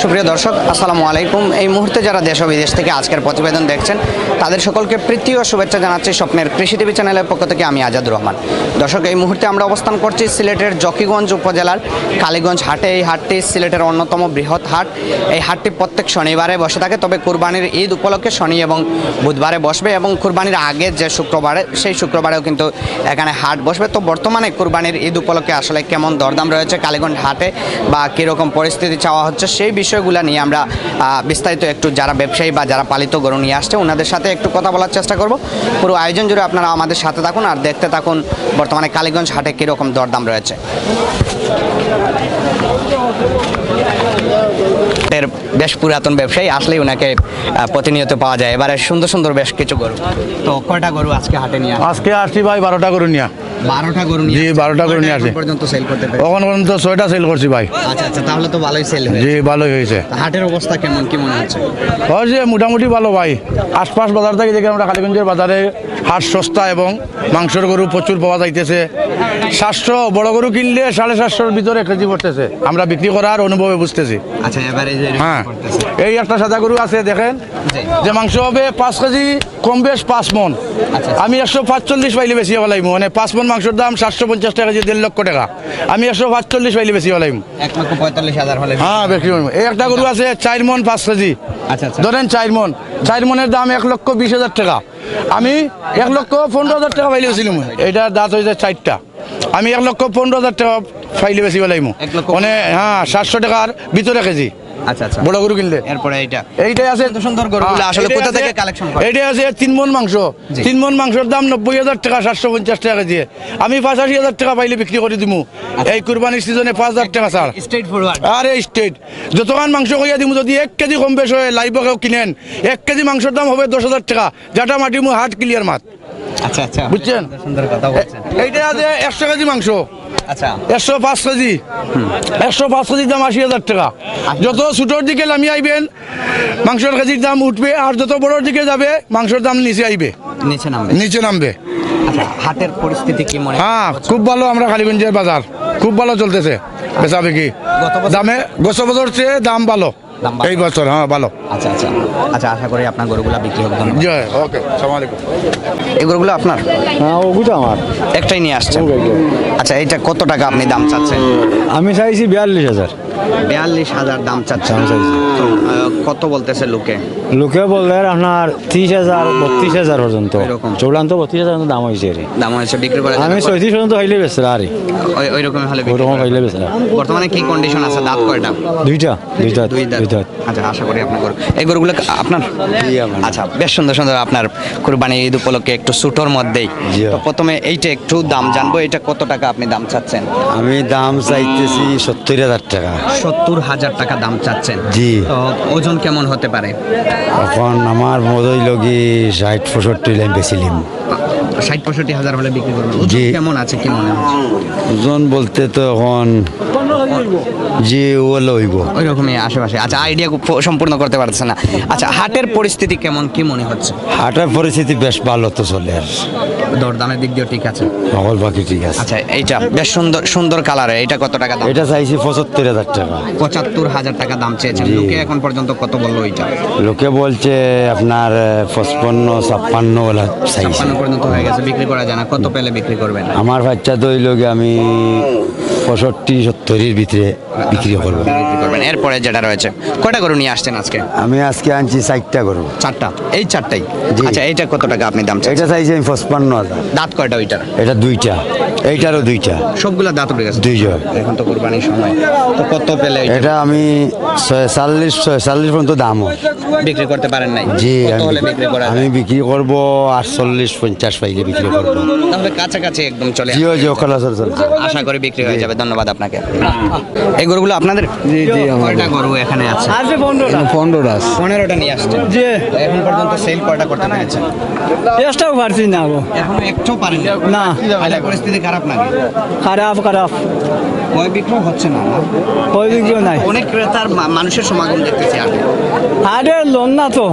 সুপ্রিয় দর্শক আসসালামু আলাইকুম। এই মুহূর্তে যারা দেশ ও বিদেশ থেকে আজকের প্রতিবেদন দেখছেন তাদের সকলকে প্রীতি ও শুভেচ্ছা জানাচ্ছি স্বপ্নের কৃষি টিভি চ্যানেলের পক্ষ থেকে আমি আজাদুর রহমান। দর্শক, এই মুহূর্তে আমরা অবস্থান করছি সিলেটের জকিগঞ্জ উপজেলার কালীগঞ্জ হাটে। এই হাটটি সিলেটের অন্যতম বৃহৎ হাট। এই হাটটি প্রত্যেক শনিবারে বসে থাকে, তবে কুরবানির ঈদ উপলক্ষে শনি এবং বুধবারে বসবে এবং কুরবানির আগে যে শুক্রবারে সেই শুক্রবারেও কিন্তু এখানে হাট বসবে। তো বর্তমানে কুরবানির ঈদ উপলক্ষে আসলে কেমন দরদাম রয়েছে কালীগঞ্জ হাটে বা কীরকম পরিস্থিতি চাওয়া হচ্ছে সেই বিষয়গুলো নিয়ে আমরা বিস্তারিত একটু যারা ব্যবসায়ী বা যারা পালিত গরু নিয়ে আসছে ওনাদের সাথে একটু কথা বলার চেষ্টা করব। পুরো আয়োজন জুড়ে আপনারা আমাদের সাথে থাকুন আর দেখতে থাকুন বর্তমানে কালীগঞ্জ হাটে কীরকম দরদাম রয়েছে। বেশ পুরাতন ব্যবসায়ী, আসলেই ওনাকে প্রতিনিয়ত পাওয়া যায়। এবারে সুন্দর সুন্দর বেশ কিছু গরু। তো কয়টা গরু আজকে হাটে নিয়ে আজকে আসছি ভাই 12টা গরু নিয়ে। 12টা গরু নিয়ে? জি, 12টা গরু নিয়ে আসি। পর্যন্ত সেল করতে পেরেছি? এখন পর্যন্ত 6টা সেল করছি ভাই। আচ্ছা আচ্ছা, তাহলে তো ভালোই সেল হয়েছে। জি, ভালোই হয়েছে। হাটের অবস্থা কেমন, কি মনে হচ্ছে? যে মোটামুটি ভালো ভাই। আশপাশ বাজার থেকে দেখি আমরা কালীগঞ্জের বাজারে হাট সস্তা এবং মাংসের গরু প্রচুর পাওয়া যাইতেছে। 700 বড় গরু কিনলে 750-র ভিতরে কেজি পড়তেছে। আমরা বিক্রি করার অনুভবে বুঝতেছি। আচ্ছা, এবারে হ্যাঁ, এই একটা সাদা গরু আছে দেখেন, যে মাংস হবে 5 কেজি কম বেশ 5 মন। আমি 145 পাইলে বেশি হলাইম, মানে 5 মন মাংসের দাম 750 টাকা, যে 1.5 লক্ষ টাকা। আমি 145 পাইলে বেশি হলাইম। 1,45,000 হলে? হ্যাঁ, বেশি হলাইম। এই একটা গরু আছে 4 মন 5 কেজি। আচ্ছা আচ্ছা, ধরেন 4 মনের দাম 1,20,000 টাকা। আমি 1,15,000 টাকা পাইলে বেশিলাম। এইটার দাঁত হয়েছে 4টা। আমি 1,15,000 টাকা পাইলে বেশি হলাইম, মানে হ্যাঁ 700 টাকার ভিতরে কেজি। আচ্ছা আচ্ছা, বড় গরু কিনলে। এরপরে এইটাই আছে সুন্দর গরুগুলো আসলে কোথা থেকে কালেকশন করেন? এইটাই আছে 3 মন মাংস। 3 মন মাংসের দাম 90,000 টাকা, 750 টাকা কেজি। আমি 85,000 টাকা পাইলে বিক্রি করে দিমু। এই কুরবানির সিজনে 5,000 টাকা স্যার। Straight forward. আরে স্টেট যতক্ষণ মাংস কইয়া দিমু, যদি 1 কেজি কম বেশ হয় লাইভ কিনেন, 1 কেজি মাংসের দাম হবে 10,000 টাকা। যেটা মাটিমু হাট ক্লিয়ার মাত। আচ্ছা আচ্ছা, বুঝছেন? সুন্দর কথা বলছেন। এইটা আছে 100 কেজি মাংস। আচ্ছা, 105 কেজি। 105 কেজির দাম 80,000 টাকা। যত ছোটোর দিকে নামিয়ে আইবেন মাংসের কেজির দাম উঠবে, আর যত বড়োর দিকে যাবে মাংসের দাম নিচে আইবে, নিচে নামবে। আচ্ছা, হাটের পরিস্থিতি কি মনে? হ্যাঁ, খুব ভালো। আমরা কালীগঞ্জের বাজার খুব ভালো চলতেছে বেচা বিক্রি। দামে গত বছর চেয়ে দাম ভালো এই বছর। হ্যাঁ, ভালো। আচ্ছা আচ্ছা আচ্ছা, আশা করি আপনার গরুগুলা বিক্রি হবে। জয়, ওকে, আসসালামু আলাইকুম। এই গরুগুলো আপনার? হ্যাঁ, ওগুলো আমার একটাই নিয়ে আসছেন? আচ্ছা, এইটা কত টাকা আপনি দাম চাচ্ছেন? আমি চাইছি 42,000। 42,000 দাম চাচ্ছেন? তো কত বলতেছে লোকে? লোকে বললে আপনার 30,000 32,000 পর্যন্ত। এরকম? চূড়ান্ত 32,000 পর্যন্ত দাম হয়েছে। দাম হয়েছে বিক্রি করে? আমি 34 পর্যন্ত হইলে বেচরা। আর ওই রকম হলে ওরকম হইলে বেচরা। বর্তমানে কি কন্ডিশন আছে? দাঁত কয়টা? দুইটা। আচ্ছা, আশা করি আপনার গরু, এই গরুগুলো আপনার? আচ্ছা, বেশ সুন্দর সুন্দর। আপনার কুরবানি ঈদ উপলক্ষে একটু ছোটোর মধ্যেই। তো প্রথমে এইটা একটু দাম জানবো, এটা কত টাকা আপনি দাম চাচ্ছেন? আমি দাম চাইতেছি 70,000 টাকা। 70,000 টাকা দাম চাচ্ছেন? জি। তো ওজন কেমন হতে পারে? এখন আমার মজই লগি 60-65 লাইন বেচিলিম। 60-65,000 হলে বিক্রি করবেন? জি। কেমন আছে কি মনে হচ্ছে? ওজন বলতে তো এখন জি ওগুলো হইব ওই রকমই আশেপাশে। আচ্ছা, আইডিয়া সম্পূর্ণ করতে পারছে না। আচ্ছা, হাটের পরিস্থিতি কেমন, কি মনে হচ্ছে? হাটের পরিস্থিতি বেশ ভালো তো চলে, আর দরদামের দিক দিয়ে ঠিক আছে? সকল বাকি ঠিক আছে। আচ্ছা, এইটা বেশ সুন্দর সুন্দর কালারের, এটা কত টাকা দাম? এটা চাইছি 75,000 টাকা। 75,000 টাকা দাম চেয়েছেন। লোকে এখন পর্যন্ত কত বললো এইটা? লোকে বলছে আপনার 55-56 বলা চাইছে। 56 পর্যন্ত হয়ে গেছে, বিক্রি করা যায় না। কত পেলে বিক্রি করবেন? আমার বাচ্চা তো ওই লোকে আমি 65-70-এর ভিতরে বিক্রি করবো। বিক্রি করবেন। এরপরে যেটা রয়েছে, কয়টা গরু নিয়ে আসছেন আজকে? আমি আজকে আনছি 4টা করবো। 4টা? এই 4টাই? জি। আচ্ছা, এইটা কত টাকা আপনি দাম চাচ্ছেন? এটা চাইছি আমি 55,000। দাঁত কয়টা ওইটার? এটা 2টা, এইটারও 2টা। সবগুলা দাঁত উঠে গেছে? 2 জন। এখন তো কুরবানির সময়, তো কত পেলে এটা আমি 46 পর্যন্ত দাম হয়। বিক্রি করতে পারেন নাই? জি, কত হলে বিক্রি করা আমি যায়? বিক্রি করবো 48-50 পাইলে বিক্রি করবো। তাহলে কাছাকাছি একদম চলে জি, ওই যে ওখানে চলছে। আশা করি বিক্রি হয়ে যাবে। ধন্যবাদ আপনাকে। এই গরুগুলো আপনাদের? জি জি, কয়টা গরু এখানে আছে? 15টা। 15টা নিয়ে আসছেন? জি। এখন পর্যন্ত সেল কয়টা করতে পেরেছেন? চেষ্টাও পারছি না গো। এখনো একটু পারেন না। তাহলে পরিস্থিতি খারাপ নাকি? খারাপ। কয় বিক্রি হচ্ছে না? ওই দিকেও নাই। অনেক ক্রেতার মানুষের সমাগম দেখতেছি আগে। আরে লোন না তো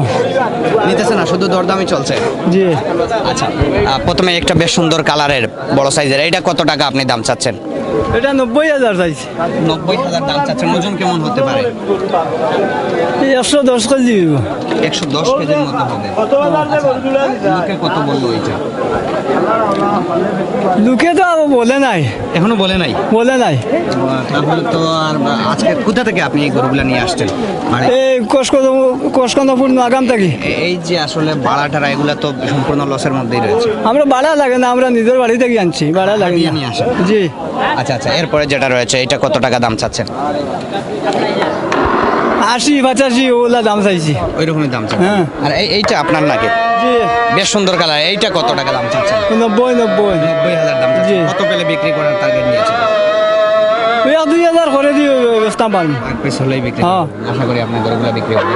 নিতেছে না, শুধু দরদামই চলছে? জি। আচ্ছা, প্রথমে একটা বেশ সুন্দর কালারের বড় সাইজের, এইটা কত টাকা আপনি দাম চাচ্ছেন? এটা 90,000 চাইছে। 90,000 দাম চাচ্ছেন। ওজন কেমন হতে পারে? 110 কেজি হইব। 110 কেজির মতো হবে। লোকে কত বললো এইটা? লোকে তো আবার বলে নাই, এখনো বলে নাই। বলে নাই। তাহলে তো আর আজকে কোথা থেকে আপনি এই গরুগুলা নিয়ে আসছেন? মানে এই কসকন্দপুর নাগাম থাকি। এই যে আসলে ভাড়া টাড়া এগুলা তো সম্পূর্ণ লসের মধ্যেই রয়েছে। আমরা ভাড়া লাগে না, আমরা নিজের বাড়ি থেকে আনছি, ভাড়া লাগে দিয়ে না। নিয়ে আসেন। জি। আচ্ছা আচ্ছা, এরপরে যেটা রয়েছে এটা কত টাকা দাম চাচ্ছেন? 80-85 ওগুলা দাম চাইছি। ওই রকমই দাম চাচ্ছেন। হ্যাঁ। আর এইটা আপনার নাকি? জি। বেশ সুন্দর কালার। এইটা কত টাকা দাম চাচ্ছেন? 90। 90,000 দাম চাচ্ছেন। জি। কত পেলে বিক্রি করার টার্গেট নিয়েছেন? 2,000 করে দিয়ে ব্যবস্থা পারবো। এক পিস হলেই বিক্রি হ্যাঁ। করবেন। আশা করি আপনার গরুগুলো বিক্রি হবে।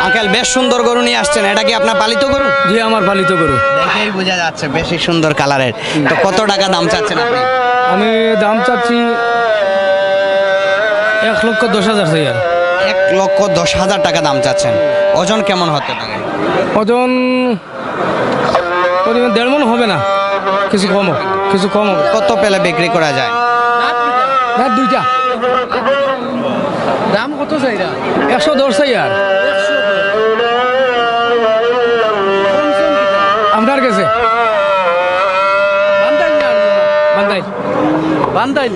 আঙ্কেল বেশ সুন্দর গরু নিয়ে আসছেন, এটা কি আপনার পালিত গরু? জি আমার পালিত গরু। দেখেই বোঝা যাচ্ছে বেশি সুন্দর কালারের। তো কত টাকা দাম চাচ্ছেন আপনি? আমি দাম চাচ্ছি 1,10,000 চাই আর 1,10,000 টাকা দাম চাচ্ছেন। ওজন কেমন হতে পারে? ওজন পরিমাণ 1.5 মণ হবে না, কিছু কম হবে, কিছু কম হবে। কত পেলে বিক্রি করা যায়? না দুইটা দাম কত চাই? 110 চাই আর আপনার কাছে বান্দাইল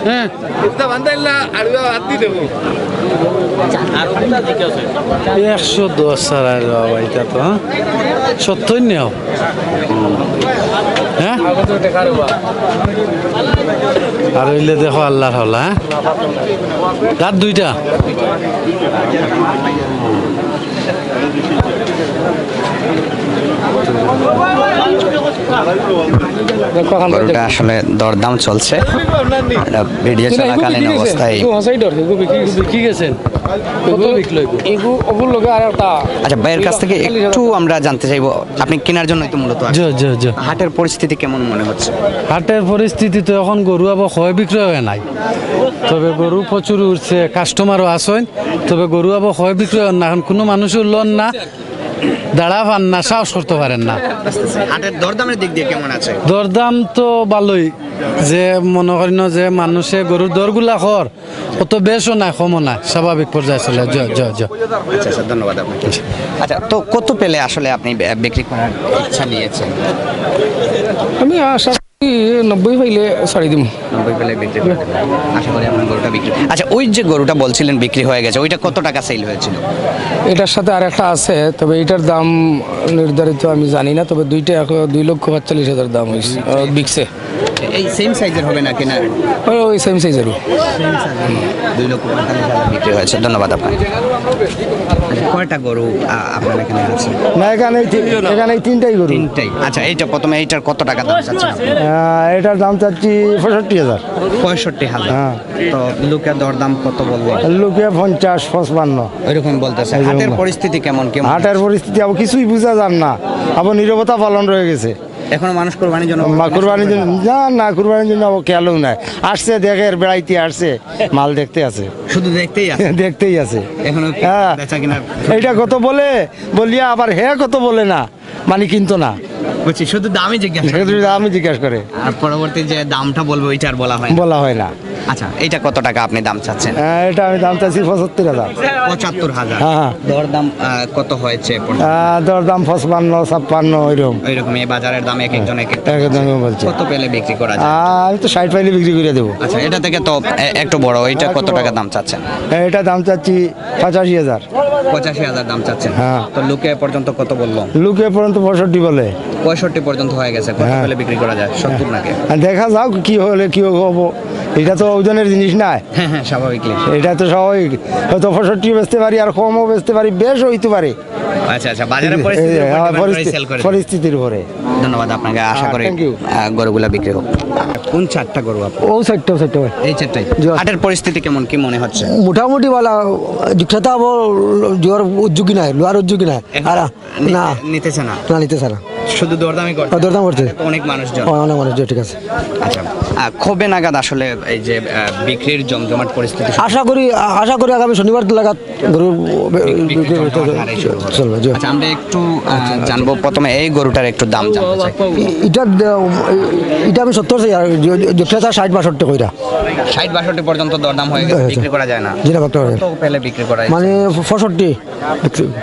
হ্যাঁ 110 ছাড়া এটা তো 70 নেও হ্যাঁ। আর হইলে দেখো আল্লাহর হলা। হ্যাঁ রাত দুইটা গরুটা আসলে দরদাম চলছে। এটা ভিডিও চলাকালীন অবস্থায়। কি গেছেন আচ্ছা, ভাইয়ের কাছ থেকে একটু আমরা জানতে চাইবো, আপনি কেনার জন্যই তো মূলত আসছেন। হাটের পরিস্থিতি কেমন মনে হচ্ছে? হাটের পরিস্থিতি তো এখন গরু আবার ক্ষয় বিক্রয় হয় নাই, তবে গরু প্রচুর উঠছে, কাস্টমারও আসেন, তবে গরু আবার ক্ষয় বিক্রয় হয় না। এখন কোনো মানুষের লোন না, দাঁড়া পান না, সাহস করতে পারেন না। হাটের দরদামের দিক দিয়ে কেমন আছে? দরদাম তো ভালোই, যে মনে করি না যে মানুষে গরুর দরগুলা খর অত বেশও না কমও না, স্বাভাবিক পর্যায়ে চলে। আচ্ছা আচ্ছা, ধন্যবাদ আপনাকে। আচ্ছা, তো কত পেলে আসলে আপনি বিক্রি করার ইচ্ছা নিয়েছেন? আমি আশা করি 90 পাইলে ছাড়ি দিব। 90 পেলে বিক্রি করতে আশা করি আপনার গরুটা বিক্রি। আচ্ছা, ওই যে গরুটা বলছিলেন বিক্রি হয়ে গেছে, ওইটা কত টাকা সেল হয়েছিল? এটার সাথে আর একটা আছে, তবে এটার দাম নির্ধারিত আমি জানি না, তবে দুইটা 2,45,000 দাম হয়েছে, বিকছে। এই সেম সাইজের হবে নাকি না? ওই সেম সাইজেরই 2,45,000 বিক্রি হয়েছে। ধন্যবাদ আপনাকে। কয়টা গরু আপনার এখানে আছে? না এখানে তিনটাই গরু। তিনটাই। আচ্ছা, এইটা প্রথমে এইটার কত টাকা দাম চাচ্ছেন? এটার দাম চাচ্ছি 65,000। 65,000। হ্যাঁ। তো লোকে দরদাম কত বলবো? লোকে 50-55। ওইরকম বলতেছে। এরকম। হাটের পরিস্থিতি কেমন? হাটের পরিস্থিতি আবার কিছুই বোঝা যান না, আবার নীরবতা পালন রয়ে গেছে। এখনো মানুষ কোরবানির জন্য কুরবানির জন্য না কুরবানির জন্য আবার খেয়ালও নাই, আসছে দেখে বেড়াইতে আসছে, মাল দেখতে আছে, শুধু দেখতেই আছে। দেখতেই আছে। এখনো হ্যাঁ। বেচা কিনা এইটা কত বলে বলিয়া আবার হ্যাঁ কত বলে না, মানে কিনতো না, বুঝছি, শুধু দামই জিজ্ঞাসা করে। আমি জিজ্ঞাসা করে, আর পরবর্তী যে দামটা বলবো ওইটা আর বলা হয় না। বলা হয় না। আচ্ছা, এইটা কত টাকা আপনি দাম চাচ্ছেন? এটা আমি দাম চাচ্ছি 75,000। 75,000। হ্যাঁ। দরদাম কত হয়েছে? দরদাম 55-56 ওইরকম। ওইরকম এই বাজারের দাম এক একজন এক এক একদমই বলছি। কত পেলে বিক্রি করা যায়? আমি তো 60 পাইলে বিক্রি করে দেবো। আচ্ছা, এটা থেকে তো একটু বড়, এইটা কত টাকা দাম চাচ্ছেন? এটা দাম চাচ্ছি 85,000। 85,000 দাম চাচ্ছেন। হ্যাঁ। তো লোকে পর্যন্ত কত বললো? লোকে পর্যন্ত 65 বলে। 65 পর্যন্ত হয়ে গেছে। কত হ্যাঁ। পেলে বিক্রি করা যায়? 70 নাকি? আর দেখা যাও কি হলে কি হবো, এটা তো ওজনের জিনিস না, হ্যাঁ হ্যাঁ, স্বাভাবিকলি। এটা তো স্বাভাবিক, হয়তো 65 বেচতে পারি, আর কমও বেচতে পারি, বেশ হইতে পারে। আচ্ছা আচ্ছা, বাজারের পরিস্থিতির উপর depend করে sell করে। পরিস্থিতির উপরে। ধন্যবাদ আপনাকে। আশা করি thank you. গরুগুলা বিক্রি হোক। কোন চারটা গরু আপনার? ও সাইডটা এই চারটাই। হাটের পরিস্থিতি কেমন, কি মনে হচ্ছে? মোটামুটি বলা জ্যোর উদ্যোগী নাই, লোয়ার উদ্যোগী নাই, আর না নিতেছে না। না নিতেছে না। শুধু দরদামি করছে দরদাম করছে তো অনেক মানুষজন অনেক মানুষ ঠিক আছে। আচ্ছা কবে নাগাদ আসলে এই যে বিক্রির জমজমাট পরিস্থিতি আশা করি আগামী শনিবার লাগাত গরু চলবে জি। আচ্ছা আমরা একটু জানবো প্রথমে এই গরুটার একটু দাম জানতে চাই। এটা আমি 70 চাই আর বিক্রেতা 60-62 কইরা 60-62 পর্যন্ত দরদাম হয়ে গেছে, বিক্রি করা যায় না। যেটা করতে পারবে কত পেলে বিক্রি করা যায়? মানে 65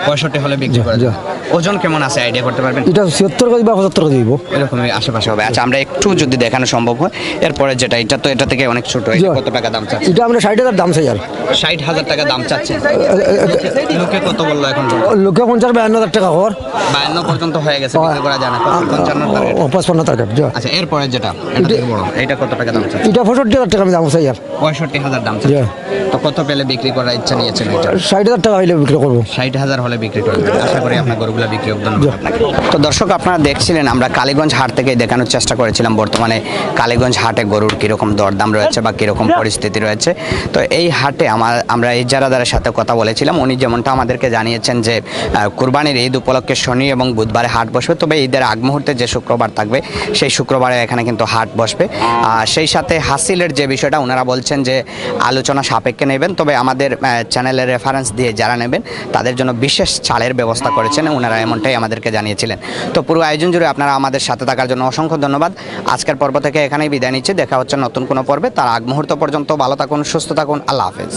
65 হলে বিক্রি করা যায়। ওজন কেমন আছে আইডিয়া করতে পারবেন? এটা 76 কেজি বা 75 কেজি দিব এরকমই আশেপাশে হবে। আচ্ছা আমরা একটু যদি দেখানো সম্ভব হয় এরপরে যেটা এটা থেকে অনেক ছোট, এটা কত টাকা দাম চাচ্ছে? এটা আমরা 60,000 দাম চাই আর 60,000 টাকা দাম চাচ্ছে। লোকে কত বললো এখন? লোকে 50-52,000 টাকা কর 52 পর্যন্ত হয়ে গেছে, বিক্রি করা যায় না। 55 টার্গেট। 55 টাকা আচ্ছা এরপরে যেটা এটা থেকে বড়, এটা কত টাকা দাম চাচ্ছে? এটা 65,000 টাকা আমি দাম চাই আর 65,000 দাম চাচ্ছে। তো কত পেলে বিক্রি করার ইচ্ছা নিয়েছেন এটা? 60,000 টাকা হইলে বিক্রি করবো। 60,000 হলে বিক্রি করবেন। আশা করি আপনার গরুগুলা বিক্রি হবে। ধন্যবাদ আপনাকে। তো দর্শক আপনারা দেখছিলেন আমরা কালীগঞ্জ হাট থেকে দেখানোর চেষ্টা করেছিলাম বর্তমানে কালীগঞ্জ হাটে গরুর কীরকম দরদাম রয়েছে বা কীরকম পরিস্থিতি রয়েছে। তো এই হাটে আমরা এই জারাদারের সাথে কথা বলেছিলাম, উনি যেমনটা আমাদেরকে জানিয়েছেন যে কুরবানির ঈদ উপলক্ষে শনি এবং বুধবারে হাট বসবে, তবে ঈদের আগ মুহূর্তে যে শুক্রবার থাকবে সেই শুক্রবারে এখানে কিন্তু হাট বসবে। সেই সাথে হাসিলের যে বিষয়টা ওনারা বলছেন যে আলোচনা সাপেক্ষে নেবেন, তবে আমাদের চ্যানেলের রেফারেন্স দিয়ে যারা নেবেন তাদের জন্য বিশেষ ছাড়ের ব্যবস্থা করেছেন, ওনারা এমনটাই আমাদেরকে জানিয়েছিলেন। তো পুরো আয়োজন জুড়ে আপনারা আমাদের সাথে থাকার জন্য অসংখ্য ধন্যবাদ। আজকের পর্ব থেকে এখানেই বিদায় নিচ্ছি, দেখা হচ্ছে নতুন কোনো পর্বে। তার আগ মুহূর্ত পর্যন্ত ভালো থাকুন, সুস্থ থাকুন, আল্লাহ হাফেজ।